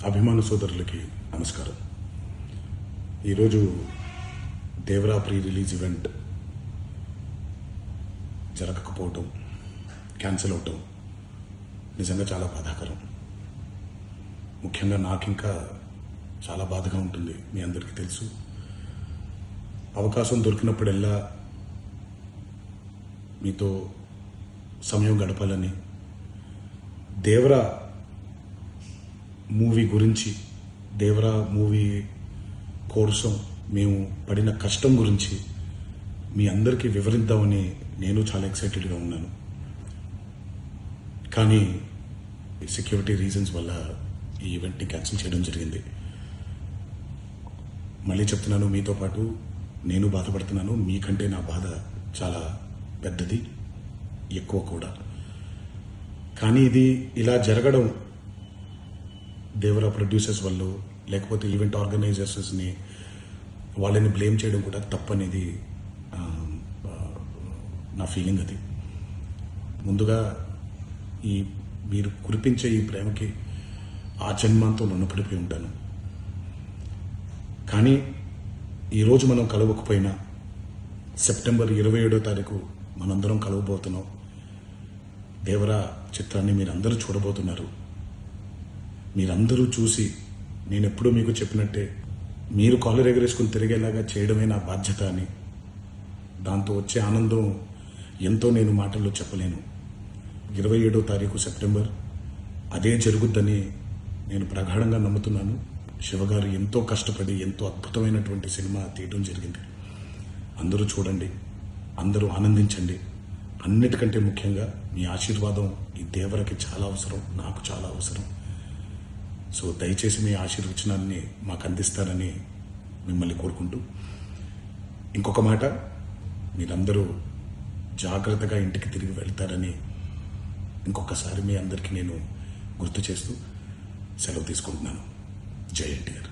అభిమాన సోదరులకి నమస్కారం. ఈరోజు దేవరా ప్రీ రిలీజ్ ఈవెంట్ జరగకపోవటం, క్యాన్సిల్ అవటం నిజంగా చాలా బాధాకరం. ముఖ్యంగా నాకు ఇంకా చాలా బాధగా ఉంటుంది. మీ అందరికీ తెలుసు, అవకాశం దొరికినప్పుడల్లా మీతో సమయం గడపాలని, దేవరా మూవీ గురించి, దేవరా మూవీ కోసం మేము పడిన కష్టం గురించి మీ అందరికీ వివరిద్దామని నేను చాలా ఎక్సైటెడ్గా ఉన్నాను. కానీ సెక్యూరిటీ రీజన్స్ వల్ల ఈ ఈవెంట్ని క్యాన్సిల్ చేయడం జరిగింది. మళ్ళీ చెప్తున్నాను, మీతో పాటు నేను బాధపడుతున్నాను. మీకంటే నా బాధ చాలా పెద్దది, ఎక్కువ కూడా. కానీ ఇది ఇలా జరగడం దేవరా ప్రొడ్యూసర్స్ వల్ల, లేకపోతే ఈవెంట్ ఆర్గనైజర్స్ని వాళ్ళని బ్లేమ్ చేయడం కూడా తప్పనేది నా ఫీలింగ్. అది ముందుగా ఈ మీరు కురిపించే ఈ ప్రేమకి ఆ జన్మంతో రుణపడిపోయి ఉంటాను. కానీ ఈరోజు మనం కలవకపోయినా సెప్టెంబర్ 27వ తారీఖు మనందరం కలవబోతున్నాం. దేవరా చిత్రాన్ని మీరందరూ చూడబోతున్నారు. మీరందరూ చూసి, నేను ఎప్పుడూ మీకు చెప్పినట్టే, మీరు కాలర్ ఎగరేసుకుని తిరిగేలాగా చేయడమే నా బాధ్యత అని, దాంతో వచ్చే ఆనందం ఎంతో నేను మాటల్లో చెప్పలేను. 27వ తారీఖు సెప్టెంబర్ అదే జరుగుద్దని నేను ప్రగాఢంగా నమ్ముతున్నాను. శివగారు ఎంతో కష్టపడి ఎంతో అద్భుతమైనటువంటి సినిమా తీయడం జరిగింది. అందరూ చూడండి, అందరూ ఆనందించండి. అన్నిటికంటే ముఖ్యంగా మీ ఆశీర్వాదం ఈ దేవరకి చాలా అవసరం, నాకు చాలా అవసరం. సో దయచేసి మీ ఆశీర్వచనాన్ని మాకు అందిస్తారని మిమ్మల్ని కోరుకుంటూ, ఇంకొక మాట, మీరందరూ జాగ్రత్తగా ఇంటికి తిరిగి వెళ్తారని ఇంకొకసారి మీ అందరికీ నేను గుర్తు చేస్తూ సెలవు తీసుకుంటున్నాను. జై ఎన్టీఆర్.